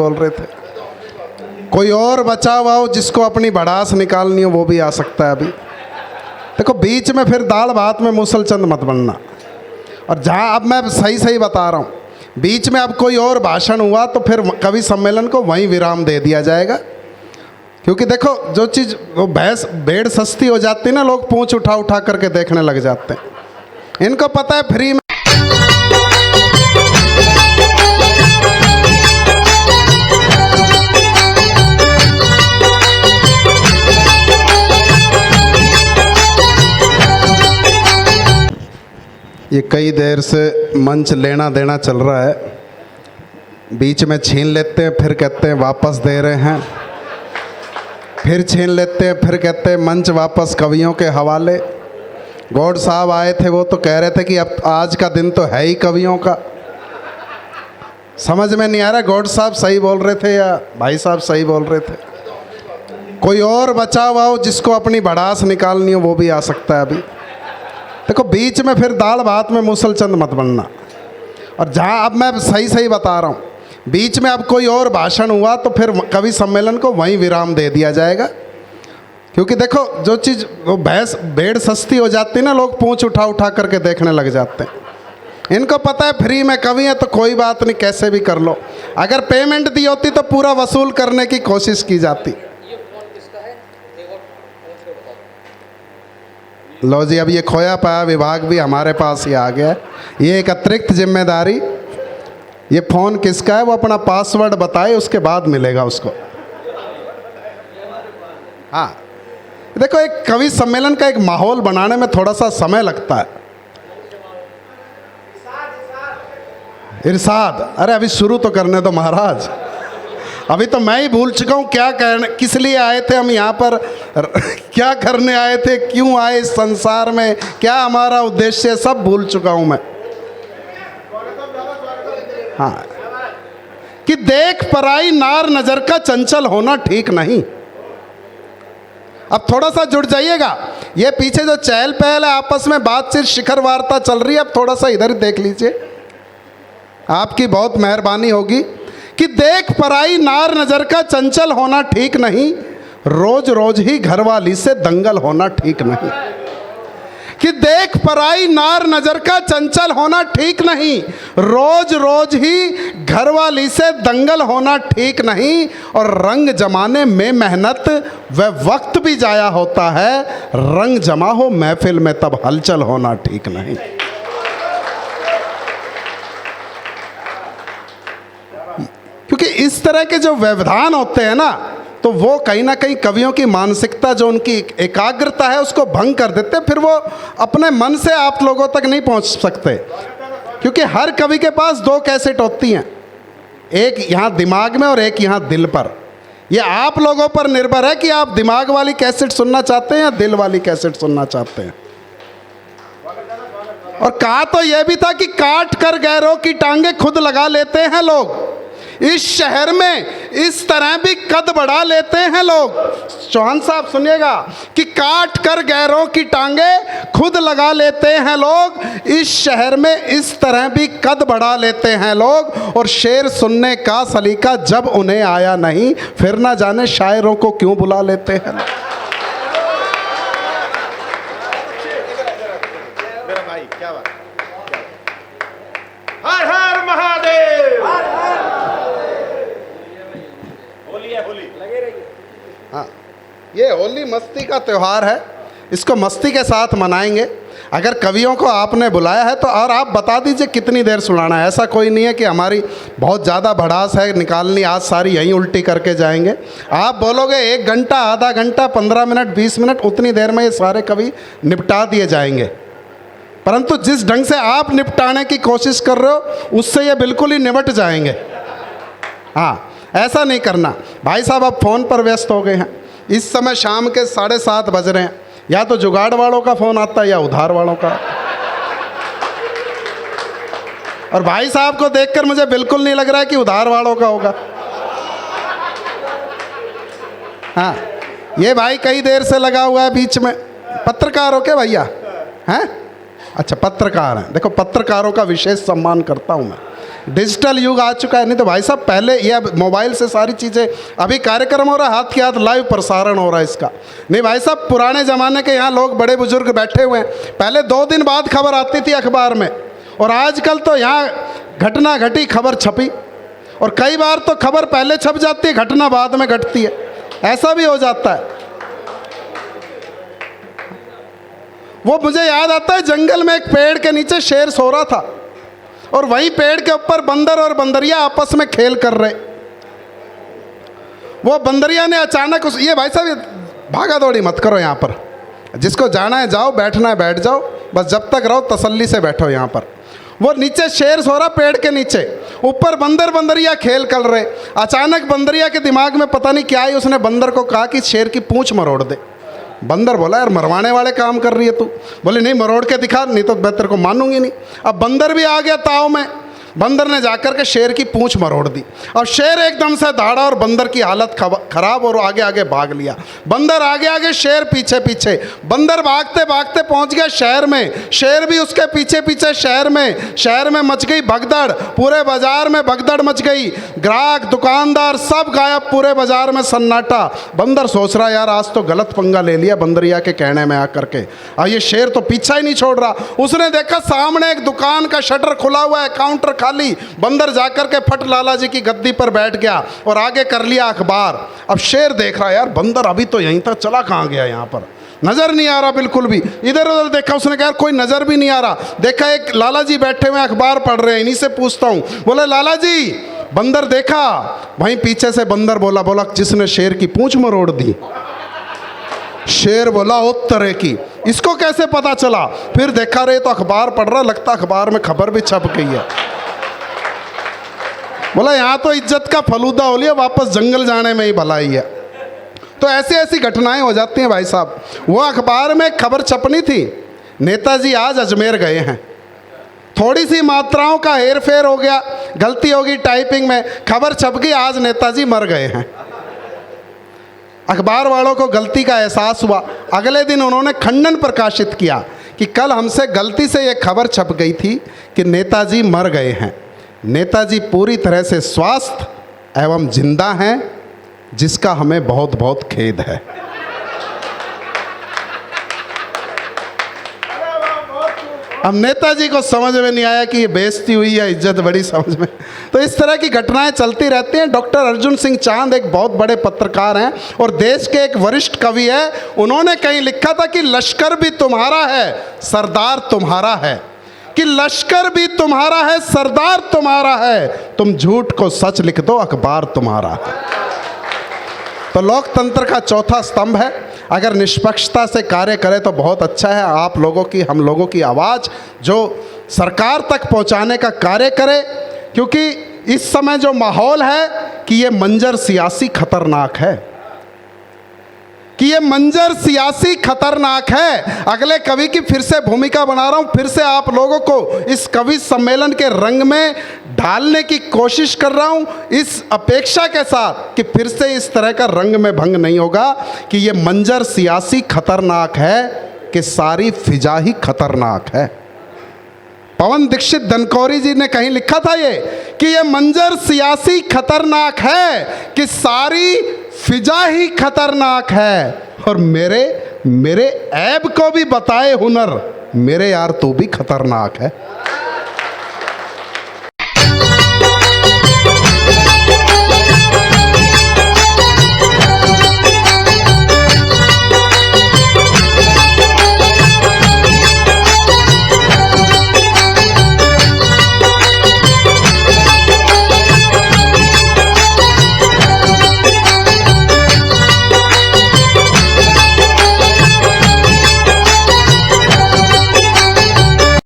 बोल रहे थे। कोई और बचा हुआ हो जिसको अपनी भड़ास निकालनी हो वो भी आ सकता है अभी। देखो बीच में फिर दाल भात में मुसलचंद मत बनना। और जहाँ अब मैं सही सही बता रहा हूँ, बीच में अब कोई और भाषण हुआ तो फिर कवि सम्मेलन को वहीं विराम दे दिया जाएगा। क्योंकि देखो जो चीज़ वो भैंस भेड़ सस्ती हो जाती है ना, लोग पूंछ उठा उठा करके देखने लग जाते हैं। इनको पता है फ्री में ये कई देर से मंच लेना देना चल रहा है, बीच में छीन लेते हैं फिर कहते हैं वापस दे रहे हैं, फिर छीन लेते हैं फिर कहते हैं मंच वापस कवियों के हवाले। गौड़ साहब आए थे, वो तो कह रहे थे कि अब आज का दिन तो है ही कवियों का। समझ में नहीं आ रहा गौड़ साहब सही बोल रहे थे या भाई साहब सही बोल रहे थे। कोई और बचा हुआ हो जिसको अपनी भड़ास निकालनी हो वो भी आ सकता है अभी। देखो बीच में फिर दाल भात में मुसलचंद मत बनना। और जहाँ अब मैं सही सही बता रहा हूँ, बीच में अब कोई और भाषण हुआ तो फिर कवि सम्मेलन को वहीं विराम दे दिया जाएगा। क्योंकि देखो जो चीज़ वो भैंस भेड़ सस्ती हो जाती है ना, लोग पूंछ उठा उठा करके देखने लग जाते हैं। इनको पता है फ्री में कवि है तो कोई बात नहीं, कैसे भी कर लो। अगर पेमेंट दी होती तो पूरा वसूल करने की कोशिश की जाती। लो जी, अब ये खोया पाया विभाग भी हमारे पास ही आ गया है। ये एक अतिरिक्त जिम्मेदारी। ये फ़ोन किसका है वो अपना पासवर्ड बताए, उसके बाद मिलेगा उसको। हाँ देखो, एक कवि सम्मेलन का एक माहौल बनाने में थोड़ा सा समय लगता है। इरशाद, अरे अभी शुरू तो करने दो महाराज, अभी तो मैं ही भूल चुका हूँ क्या कहने, किस लिए आए थे हम यहाँ पर, क्या करने आए थे, क्यों आए इस संसार में, क्या हमारा उद्देश्य, सब भूल चुका हूँ मैं। हाँ, कि देख पराई नार नजर का चंचल होना ठीक नहीं। अब थोड़ा सा जुड़ जाइएगा, ये पीछे जो चहल पहल है आपस में बातचीत शिखर वार्ता चल रही है, अब थोड़ा सा इधर देख लीजिए, आपकी बहुत मेहरबानी होगी। कि देख पराई नार नजर का चंचल होना ठीक नहीं, रोज रोज ही घरवाली से दंगल होना ठीक नहीं। कि देख पराई नार नजर का चंचल होना ठीक नहीं, रोज रोज ही घरवाली से दंगल होना ठीक नहीं। और रंग जमाने में मेहनत व वक्त भी जाया होता है, रंग जमा हो महफिल में तब हलचल होना ठीक नहीं। क्योंकि इस तरह के जो व्यवधान होते हैं ना, तो वो कहीं ना कहीं कवियों की मानसिकता, जो उनकी एकाग्रता है, उसको भंग कर देते हैं। फिर वो अपने मन से आप लोगों तक नहीं पहुंच सकते। क्योंकि हर कवि के पास दो कैसेट होती हैं, एक यहाँ दिमाग में और एक यहाँ दिल पर। ये आप लोगों पर निर्भर है कि आप दिमाग वाली कैसेट सुनना चाहते हैं या दिल वाली कैसेट सुनना चाहते हैं। और कहा तो यह भी था कि काट कर गैरों की टांगे खुद लगा लेते हैं लोग। इस शहर में इस तरह भी कद बढ़ा लेते हैं लोग। चौहान साहब सुनिएगा, कि काट कर गैरों की टांगे खुद लगा लेते हैं लोग। इस शहर में इस तरह भी कद बढ़ा लेते हैं लोग। और शेर सुनने का सलीका जब उन्हें आया नहीं, फिर ना जाने शायरों को क्यों बुला लेते हैं। मेरा भाई क्या बात, हर हर महादेव। हाँ, ये होली मस्ती का त्यौहार है, इसको मस्ती के साथ मनाएंगे। अगर कवियों को आपने बुलाया है तो और आप बता दीजिए कितनी देर सुनाना है। ऐसा कोई नहीं है कि हमारी बहुत ज़्यादा भड़ास है निकालनी, आज सारी यहीं उल्टी करके जाएंगे। आप बोलोगे 1 घंटा, आधा घंटा, 15 मिनट, 20 मिनट, उतनी देर में ये सारे कवि निपटा दिए जाएंगे। परंतु जिस ढंग से आप निपटाने की कोशिश कर रहे हो, उससे ये बिल्कुल ही निपट जाएंगे। हाँ, ऐसा नहीं करना। भाई साहब अब फ़ोन पर व्यस्त हो गए हैं, इस समय शाम के 7:30 बज रहे हैं। या तो जुगाड़ वालों का फ़ोन आता है या उधार वालों का। और भाई साहब को देखकर मुझे बिल्कुल नहीं लग रहा है कि उधार वालों का होगा। हाँ, ये भाई कई देर से लगा हुआ है बीच में। पत्रकार हो क्या भैया? हैं? अच्छा, पत्रकार हैं। देखो, पत्रकारों का विशेष सम्मान करता हूँ मैं। डिजिटल युग आ चुका है। नहीं तो भाई साहब पहले ये अब मोबाइल से सारी चीज़ें, अभी कार्यक्रम हो रहा है, हाथ के हाथ लाइव प्रसारण हो रहा है इसका। नहीं भाई साहब, पुराने ज़माने के यहाँ लोग बड़े बुजुर्ग बैठे हुए हैं, पहले 2 दिन बाद खबर आती थी अखबार में, और आजकल तो यहाँ घटना घटी खबर छपी, और कई बार तो खबर पहले छप जाती है, घटना बाद में घटती है, ऐसा भी हो जाता है। वो मुझे याद आता है, जंगल में एक पेड़ के नीचे शेर सो रहा था, और वहीं पेड़ के ऊपर बंदर और बंदरिया आपस में खेल कर रहे। वो बंदरिया ने अचानक ये भाई साहब भागा दौड़ी मत करो यहाँ पर, जिसको जाना है जाओ, बैठना है बैठ जाओ, बस जब तक रहो तसल्ली से बैठो यहाँ पर। वो नीचे शेर सो रहा पेड़ के नीचे, ऊपर बंदर बंदरिया खेल कर रहे। अचानक बंदरिया के दिमाग में पता नहीं क्या आई, उसने बंदर को कहा कि शेर की पूंछ मरोड़ दे। बंदर बोला यार मरवाने वाले काम कर रही है तू। बोले नहीं, मरोड़ के दिखा, नहीं तो मैं तेरे को मानूंगी नहीं। अब बंदर भी आ गया ताव में, बंदर ने जाकर के शेर की पूंछ मरोड़ दी, और शेर एकदम से दौड़ा और बंदर की हालत खराब, और आगे आगे भाग लिया। बंदर आगे आगे, शेर पीछे पीछे। बंदर भागते भागते पहुंच गया शहर में, शेर भी उसके पीछे पीछे शहर में। शहर में मच गई भगदड़, पूरे बाजार में भगदड़ मच गई, ग्राहक दुकानदार सब गायब, पूरे बाजार में सन्नाटा। बंदर सोच रहा यार आज तो गलत पंगा ले लिया बंदरिया के कहने में आकर के, और ये शेर तो पीछा ही नहीं छोड़ रहा। उसने देखा सामने एक दुकान का शटर खुला हुआ है, काउंटर खाली। बंदर जाकर के फट लाला जी की गद्दी पर बैठ गया और आगे कर लिया अखबार। अब शेर देख रहा है यार बंदर अभी तो यहीं था, चला कहाँ गया, यहाँ पर नजर नहीं आ रहा बिल्कुल भी। इधर उधर देखा, उसने कहा कोई नजर भी नहीं आ रहा। देखा एक लाला जी बैठे हुए अखबार पढ़ रहे हैं, इन्हीं से पूछता हूँ। बोले लाला जी, बंदर देखा? वहीं पीछे से बंदर बोला जिसने शेर की पूंछ मरोड़ दी। शेर बोला ओ तरह की, इसको कैसे पता चला? फिर देखा रे तो अखबार पढ़ रहा, लगता अखबार में खबर भी छप गई है। बोला यहाँ तो इज्जत का फलूदा हो लिया, वापस जंगल जाने में ही भलाई है। तो ऐसी ऐसी घटनाएं हो जाती हैं भाई साहब। वो अखबार में खबर छपनी थी, नेताजी आज अजमेर गए हैं, थोड़ी सी मात्राओं का हेर फेर हो गया, गलती होगी टाइपिंग में, खबर छप गई आज नेताजी मर गए हैं। अखबार वालों को गलती का एहसास हुआ। अगले दिन उन्होंने खंडन प्रकाशित किया कि कल हमसे गलती से ये खबर छप गई थी कि नेताजी मर गए हैं। नेताजी पूरी तरह से स्वस्थ एवं जिंदा हैं, जिसका हमें बहुत बहुत खेद है। अब नेताजी को समझ में नहीं आया कि ये बेइज्जती हुई या इज्जत बड़ी समझ में। तो इस तरह की घटनाएं चलती रहती हैं। डॉक्टर अर्जुन सिंह चांद एक बहुत बड़े पत्रकार हैं और देश के एक वरिष्ठ कवि है। उन्होंने कहीं लिखा था कि लश्कर भी तुम्हारा है, सरदार तुम्हारा है, कि लश्कर भी तुम्हारा है, सरदार तुम्हारा है, तुम झूठ को सच लिख दो, अखबार तुम्हारा है। तो लोकतंत्र का चौथा स्तंभ है, अगर निष्पक्षता से कार्य करें तो बहुत अच्छा है। आप लोगों की, हम लोगों की आवाज़ जो सरकार तक पहुंचाने का कार्य करे, क्योंकि इस समय जो माहौल है कि ये मंजर सियासी खतरनाक है, कि ये मंजर सियासी खतरनाक है। अगले कवि की फिर से भूमिका बना रहा हूँ, फिर से आप लोगों को इस कवि सम्मेलन के रंग में ढालने की कोशिश कर रहा हूँ, इस अपेक्षा के साथ कि फिर से इस तरह का रंग में भंग नहीं होगा कि ये मंजर सियासी खतरनाक है कि सारी फिजा ही खतरनाक है। पवन दीक्षित धनकौरी जी ने कहीं लिखा था ये कि ये मंजर सियासी खतरनाक है कि सारी फिजा ही खतरनाक है, और मेरे ऐब को भी बताए हुनर, मेरे यार तू भी खतरनाक है।